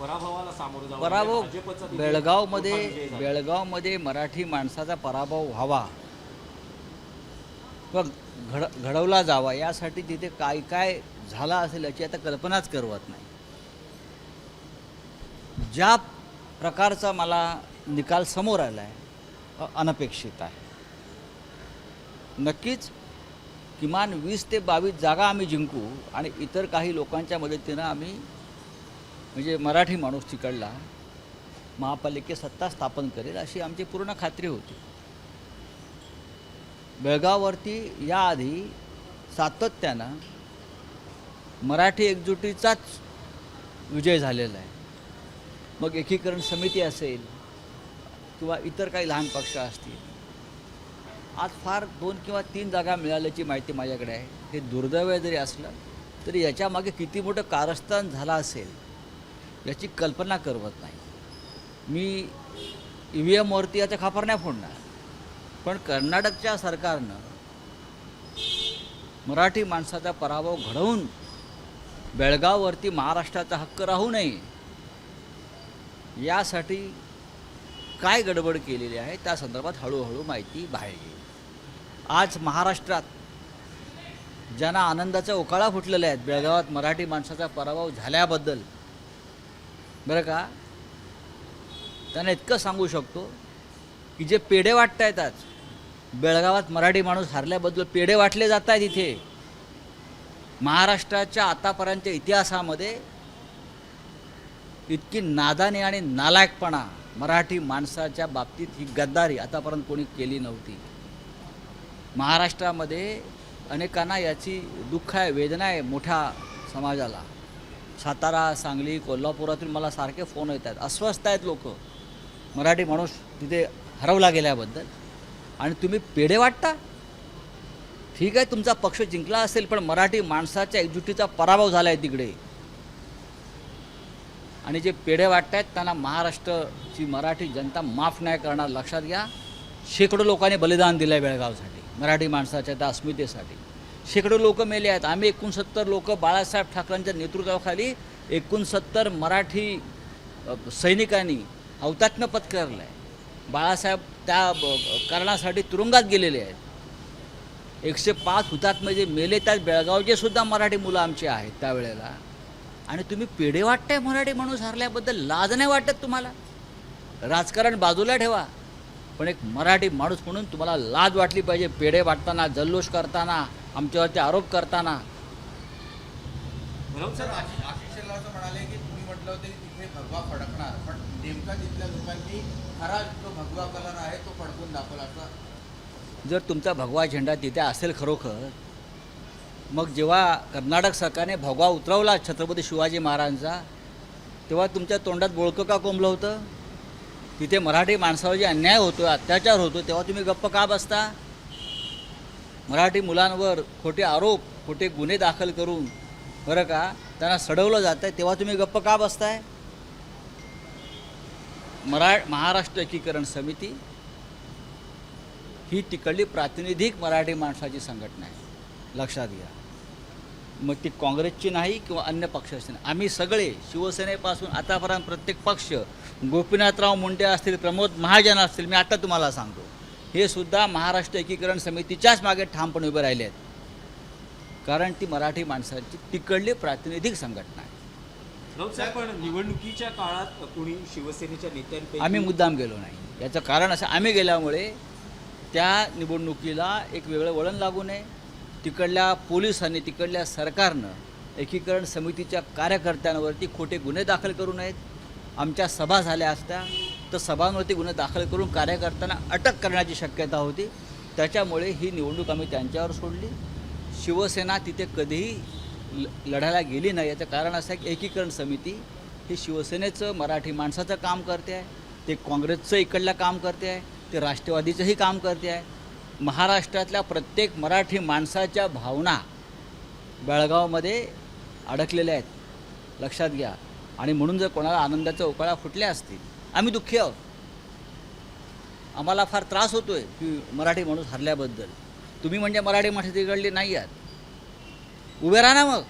पराभवाला सामोरं जावं पराभव म्हणजे भाजपचा तिथे बेळगावमध्ये मोठा विजय झाला. बेळगावमध्ये मराठी माणसाचा पराभव व्हावा व घडवला जावा यासाठी तिथे काय काय झालं असेल याची आता कल्पनाच करवत नाही. ज्या प्रकारचा मला निकाल समोर आला आहे अनपेक्षित आहे. नक्कीच किमान 20 ते 22 जागा आम्ही जिंकू आणि इतर काही लोकांच्या मदतीनं आम्ही म्हणजे मराठी माणूस तिकडला महापालिकेत सत्ता स्थापन करेल अशी आमची पूर्ण खात्री होती. बेळगाववरती याआधी सातत्यानं मराठी एकजुटीचाच विजय झालेला आहे. मग एकीकरण समिती असेल किंवा इतर काही लहान पक्ष असतील. आज फार 2 किंवा 3 जागा मिळाल्याची माहिती माझ्याकडे आहे. हे दुर्दैव जरी असलं तरी याच्यामागे किती मोठं कारस्थान झालं असेल याची कल्पना करवत नाही. मी EVMवरती याचा खापर नाही फोडणार, पण कर्नाटकच्या सरकारनं मराठी माणसाचा पराभव घडवून बेळगाववरती महाराष्ट्राचा हक्क राहू नये यासाठी काय गडबड केलेली आहे त्या संदर्भात हळूहळू माहिती बाहेर येईल. आज महाराष्ट्रात ज्यांना आनंदाचा उकाळा फुटलेला आहेत बेळगावात मराठी माणसाचा पराभव झाल्याबद्दल, बरं का, त्यांना इतकं सांगू शकतो की जे पेढे वाटत आहेत आज बेळगावात मराठी माणूस हरल्याबद्दल पेढे वाटले जात आहेत इथे, महाराष्ट्राच्या आतापर्यंतच्या इतिहासामध्ये इतकी नादानी आणि नालायकपणा मराठी माणसाच्या बाबतीत ही गद्दारी आतापर्यंत कोणी केली नव्हती. महाराष्ट्रामध्ये अनेकांना याची दुःख आहे, वेदना आहे मोठ्या समाजाला. सातारा, सांगली, कोल्हापुरातून मला सारखे फोन येतात, अस्वस्थ आहेत लोक मराठी माणूस तिथे हरवला गेल्याबद्दल. आणि तुम्ही पेढे वाटता? ठीक आहे, तुमचा पक्ष जिंकला असेल, पण मराठी माणसाच्या एकजुटीचा पराभव झाला आहे तिकडे. आणि जे पेढे वाटतायत त्यांना महाराष्ट्राची मराठी जनता माफ नाही करणार, लक्षात घ्या. शेकडो लोकांनी बलिदान दिलं आहे बेळगावसाठी, मराठी माणसाच्या त्या अस्मितेसाठी. शेकडो लोक मेले आहेत. आम्ही 69 लोक बाळासाहेब ठाकरेंच्या नेतृत्वाखाली 69 मराठी सैनिकांनी हौतात्म्य पत्करलं आहे. बाळासाहेब त्या कारणासाठी तुरुंगात गेलेले आहेत. 105 हुतात्मे जे मेले त्यात बेळगावचे सुद्धा मराठी मुलं आमची आहेत त्यावेळेला. आणि तुम्ही पेढे वाटताय मराठी माणूस हरल्याबद्दल? लाज नाही वाटत तुम्हाला? राजकारण बाजूला ठेवा, पण एक मराठी माणूस म्हणून तुम्हाला लाज वाटली पाहिजे. पेढे वाटताना, जल्लोष करताना, आमच्यावरती आरोप करताना. सर, आशिष शेलार असं म्हणाले की तुम्ही म्हटलं होतं की तिथे भगवा फडकणार, पण नेमका तिथल्या लोकांनी खरा जो भगवा कलर आहे तो फडकून दाखवला. असं जर तुमचा भगवा झेंडा तिथे असेल खरोखर, मग जेव्हा कर्नाटक सरकारने भगवा उतरवला छत्रपती शिवाजी महाराजांचा, तेव्हा तुमच्या तोंडात बोळकं का कोंबलं होतं? तिथे मराठी माणसावर जे अन्याय होतो, अत्याचार होतो, तेव्हा तुम्ही गप्प का बसता? मराठी मुलांवर खोटे आरोप, खोटे गुन्हे दाखल करून, बरं का, त्यांना सडवलं जातं आहे, तेव्हा तुम्ही गप्प का बसताय? महाराष्ट्र एकीकरण समिती ही तिकडली प्रातिनिधिक मराठी माणसाची संघटना आहे, लक्षात घ्या. मग ती काँग्रेसची नाही किंवा अन्य पक्षाची नाही. आम्ही सगळे शिवसेनेपासून आतापर्यंत प्रत्येक पक्ष, गोपीनाथराव मुंडे असतील, प्रमोद महाजन असतील, मी आता तुम्हाला सांगतो, हे सुद्धा महाराष्ट्र एकीकरण समितीच्याच मागे ठामपणे उभे राहिले आहेत. कारण ती मराठी माणसाची तिकडली प्रातिनिधिक संघटना आहे. राऊत साहेब, पण निवडणुकीच्या काळात कोणी शिवसेनेच्या नेत्यांपैकी आम्ही मुद्दाम गेलो नाही. याचं कारण असं, आम्ही गेल्यामुळे त्या निवडणुकीला एक वेगळं वळण लागू नये. तिकडल्या पोलिसांनी, तिकडल्या सरकारनं एकीकरण समितीच्या कार्यकर्त्यांवरती खोटे गुन्हे दाखल करू नयेत. आमच्या सभा झाल्या असत्या तर सभांवरती गुन्हे दाखल करून कार्यकर्त्यांना अटक करण्याची शक्यता होती. त्याच्यामुळे ही निवडणूक आम्ही त्यांच्यावर सोडली. शिवसेना तिथे कधीही लढायला गेली नाही. याचं कारण असं आहे की एकीकरण समिती ही शिवसेनेचं, मराठी माणसाचं काम करते आहे, ते काँग्रेसचं इकडलं काम करते आहे, ते राष्ट्रवादीचंही काम करते आहे. महाराष्ट्रातल्या प्रत्येक मराठी माणसाच्या भावना बेळगावमध्ये अडकलेल्या आहेत, लक्षात घ्या. आणि म्हणून जर कोणाला आनंदाचा उकाळा फुटल्या असतील, आम्ही दुःखी आहोत. आम्हाला फार त्रास होतो आहे की मराठी माणूस हरल्याबद्दल. तुम्ही म्हणजे मराठी माणसं तिकडली नाही आहात, उभे राहा ना. मग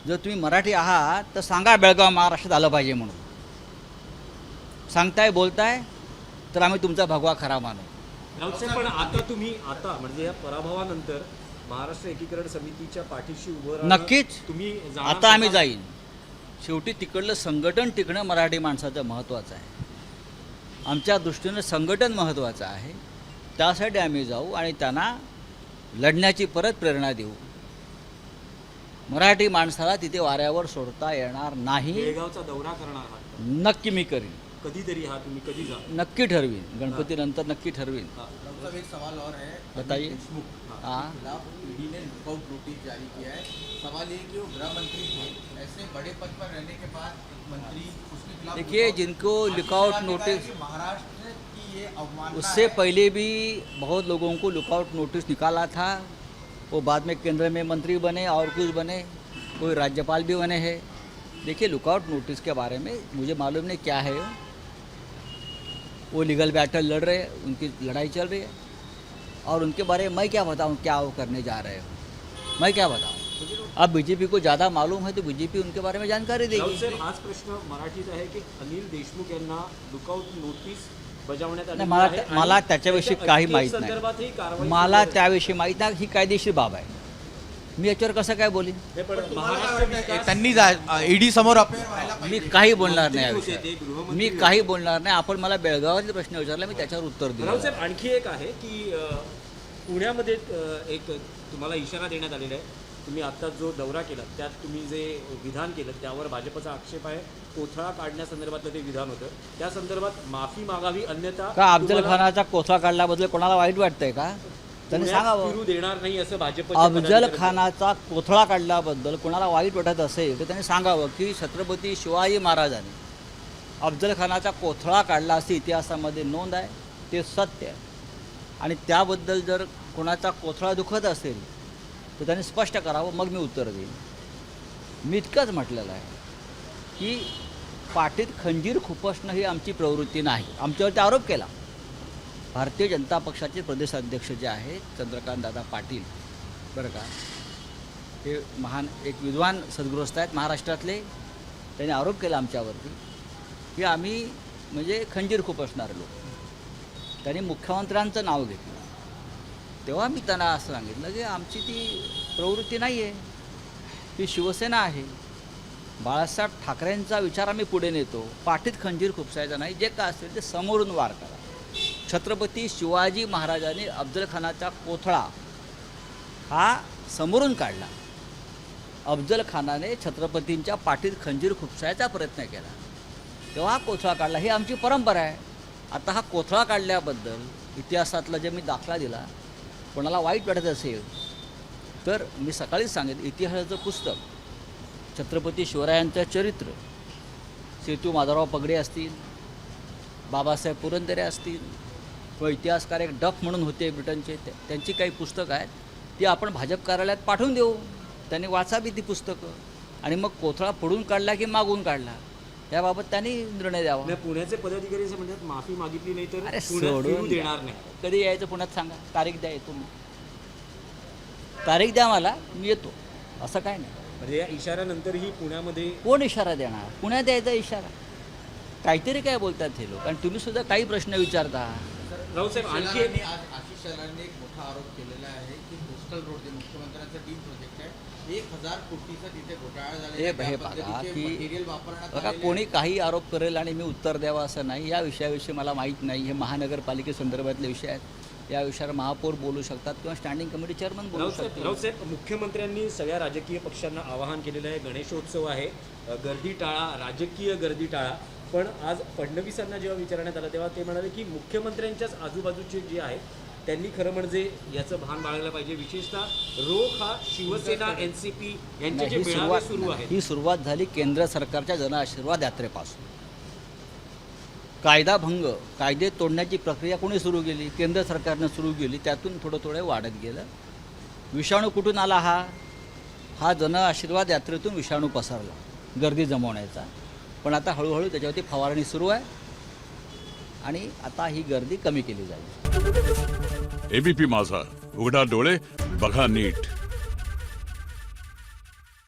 जर तुम्ही मराठी आहात तर सांगा बेळगाव महाराष्ट्रात आलं पाहिजे म्हणून. सांगताय बोलताय तर आम्ही तुमचा भगवा खरा मानू. राऊत साहेब, पण आता म्हणजे या पराभवानंतर महाराष्ट्र एकीकरण समितीच्या पाठीशी उभं राहणं नक्कीच. तुम्ही जाणार आता आम्ही का? जाईन. शेवटी तिकडलं संघटन टिकणं मराठी माणसाचं महत्त्वाचं आहे. आमच्या दृष्टीनं संघटन महत्त्वाचं आहे. त्यासाठी आम्ही जाऊ आणि त्यांना लढण्याची परत प्रेरणा देऊ. मराठी माणसाला तिथे वाऱ्यावर सोडता येणार नाही. बेळगावचा दौरा करणार आहात? नक्की मी करीन. कधीतरी हा तुम्ही कधी जा? नक्की ठरवीन. गणपतीनंतर नक्की ठरवीन. मतलब एक सवाल और है, बताइए. अनिल देशमुख हाँ. के खिलाफ ईडी ने लुकआउट नोटिस जारी किया है. सवाल ये कि वो गृह मंत्री थे, ऐसे बड़े पद पर रहने के बाद एक मंत्री उसके खिलाफ देखिए, लुकआउट- जिनको आशीष लुकआउट शेलार ने कहा है नोटिस- कि महाराष्ट्र की ये अवमानना उससे है. पहले भी बहुत लोगों को लुकआउट नोटिस निकाला था. वो बाद में केंद्र में मंत्री बने और कुछ बने, कोई राज्यपाल भी बने हैं. देखिए, लुकआउट नोटिस के बारे में मुझे मालूम नहीं क्या है. वो लीगल बैटल लड़ रहे हैं, उनकी लड़ाई चल रही है. और उनके बारे में मैं क्या बताऊं क्या वो करने जा रहे हो. मैं क्या बताऊं. अब बीजेपी को ज़्यादा मालूम है तो बीजेपी उनके बारे में जानकारी राऊत देगी. साहेब, हाच प्रश्न मराठीत आहे की अनिल देशमुख यांना लुकआउट नोटीस बजावण्यात आली नाही, मला त्याच्याविषयी काही माहीत नाही. संदर्भातही कारवाई मला सुरू आहे. त्याविषयी माहीत नाही. ही कायदेशीर बाब आहे. मी याच्यावर कसं काय बोलीन. हे पण तुम्हाला काय महाराष्ट्र वाटतं, विकास- त्यांनी ईडी समोर अपेअर व्हायला मी पाहिजे. काही बोलणार नाही या मंत्री होते ते, विषयावर. गृहमंत्री मी होते. काही बोलणार नाही. आपण मला बेळगावातील प्रश्न विचारला, मी त्याच्यावर उत्तर राऊत दिलं. साहेब, आणखी एक आहे की पुण्यामध्ये एक तुम्हाला इशारा देण्यात आलेला आहे. तुम्ही आत्ता जो दौरा केला त्यात तुम्ही जे विधान केलं त्यावर भाजपचा आक्षेप आहे. कोथळा काढण्यासंदर्भातलं ते विधान होतं. त्या संदर्भात माफी मागावी, अन्यथा का अफजल तुम्हाला खानाचा कोथळा काढल्याबद्दल कोणाला वाईट वाटतंय का. त्यांनी पुण्यात सांगावं. फिरू देणार नाही असं भाजप. अफजल खानाचा कोथळा काढल्याबद्दल कोणाला वाईट वाटत असेल तर त्यांनी सांगावं की छत्रपती शिवाजी महाराजांनी अफजल खानाचा कोथळा काढला अशी इतिहासामध्ये नोंद आहे. ते सत्य आहे. आणि त्याबद्दल जर कोणाचा कोथळा दुखत असेल तर त्यांनी स्पष्ट करावं, मग मी उत्तर देईन. मी इतकंच म्हटलेलं आहे की पाठीत खंजीर खुपसणं ही आमची प्रवृत्ती नाही. आमच्यावरती आरोप केला. भारतीय जनता पक्षाचे प्रदेशाध्यक्ष जे आहेत चंद्रकांत दादा पाटील, बरं का, हे महान एक विद्वान सद्गृहस्थ आहेत महाराष्ट्रातले. त्यांनी आरोप केला आमच्यावरती की आम्ही म्हणजे खंजीर खुपसणारे लोक. त्यांनी मुख्यमंत्र्यांचं नाव घेतलं. तेव्हा मी त्यांना असं सांगितलं की आमची ती प्रवृत्ती नाही आहे. ती शिवसेना आहे. बाळासाहेब ठाकरेंचा विचार आम्ही पुढे नेतो. पाठीत खंजीर खुपसायचा नाही. जे काय असेल ते समोरून वार करा. छत्रपती शिवाजी महाराजांनी अफजल खानाचा कोथळा हा समोरून काढला. अफजल खानाने छत्रपतींच्या पाठीत खंजीर खुपसायचा प्रयत्न केला, तेव्हा हा कोथळा काढला. ही आमची परंपरा आहे. आता हा कोथळा काढल्याबद्दल इतिहासातला जे मी दाखला दिला, कोणाला वाईट वाटत असेल तर मी सकाळीच सांगेन, इतिहासाचं पुस्तक छत्रपती शिवरायांचं चरित्र, सेतू माधवराव पगडे असतील, बाबासाहेब पुरंदरे असतील, किंवा इतिहासकार एक डफ म्हणून होते ब्रिटनचे, त्यांची काही पुस्तकं आहेत ती आपण भाजप कार्यालयात पाठवून देऊ. त्यांनी वाचावी ती पुस्तकं. आणि मग कोथळा फोडून काढला की मागून काढला याबाबत त्यांनी निर्णय द्यावा. नाही, पुण्याचे पदाधिकारी असं म्हणतात माफी मागितली नाही तर अरे पुण्यात फिरू सोडून देणार द्या. नाही. कधी यायचं पुण्यात सांगा. तारीख द्या, येतो मी. तारीख द्या मला, मी येतो. असं काय नाही. म्हणजे या इशाऱ्यानंतरही पुण्यामध्ये कोण इशारा देणार. पुण्यात द्यायचा इशारा. काहीतरी काय बोलतात हे लोक. आणि तुम्ही सुद्धा काही प्रश्न विचारता. राऊत साहेब, आणखी एक आशिष शेलारांनी एक मोठा आरोप केलेला आहे की कोस्टल रोड जे मुख्यमंत्र्यांचा ड्रीम प्रोजेक्ट आहे, 1000 कोटीचा तिथे घोटाळा झालेला आहे. हे त्या बघा पद्धतीचे की मटेरियल वापरण्यात बघा, आलेले कोणी काही आरोप करेल आणि मी उत्तर द्यावं असं नाही. या विषयाविषयी मला माहीत नाही. हे महानगरपालिकेसंदर्भातले विषय आहेत. या विषयावर महापौर बोलू शकतात किंवा स्टँडिंग कमिटी चेअरमन बोलू शकतात. राऊत साहेब, मुख्यमंत्र्यांनी सगळ्या राजकीय पक्षांना आवाहन केलेलं आहे. गणेशोत्सव आहे, गर्दी टाळा, राजकीय गर्दी टाळा. पण आज फडणवीसांना जेव्हा विचारण्यात आलं तेव्हा ते म्हणाले की मुख्यमंत्र्यांच्याच आजूबाजूचे जे आहेत त्यांनी खरं म्हणजे याचं भान बाळगलं पाहिजे. विशेषतः रोख हा शिवसेना, NCP यांचे जे मेळावे सुरू आहेत. ही सुरुवात झाली केंद्र सरकारच्या जनआशीर्वाद यात्रेपासून. कायदे तोडण्याची प्रक्रिया कोणी सुरू केली? केंद्र सरकारनं सुरू केली. त्यातून थोडं थोडं वाढत गेलं. विषाणू कुठून आला? हा जनआशीर्वाद यात्रेतून विषाणू पसरला गर्दी जमवण्याचा. पण आता हळूहळू त्याच्यावरती फवारणी सुरू आहे आणि आता ही गर्दी कमी केली जाईल. ABP माझा, उघडा डोळे बघा नीट.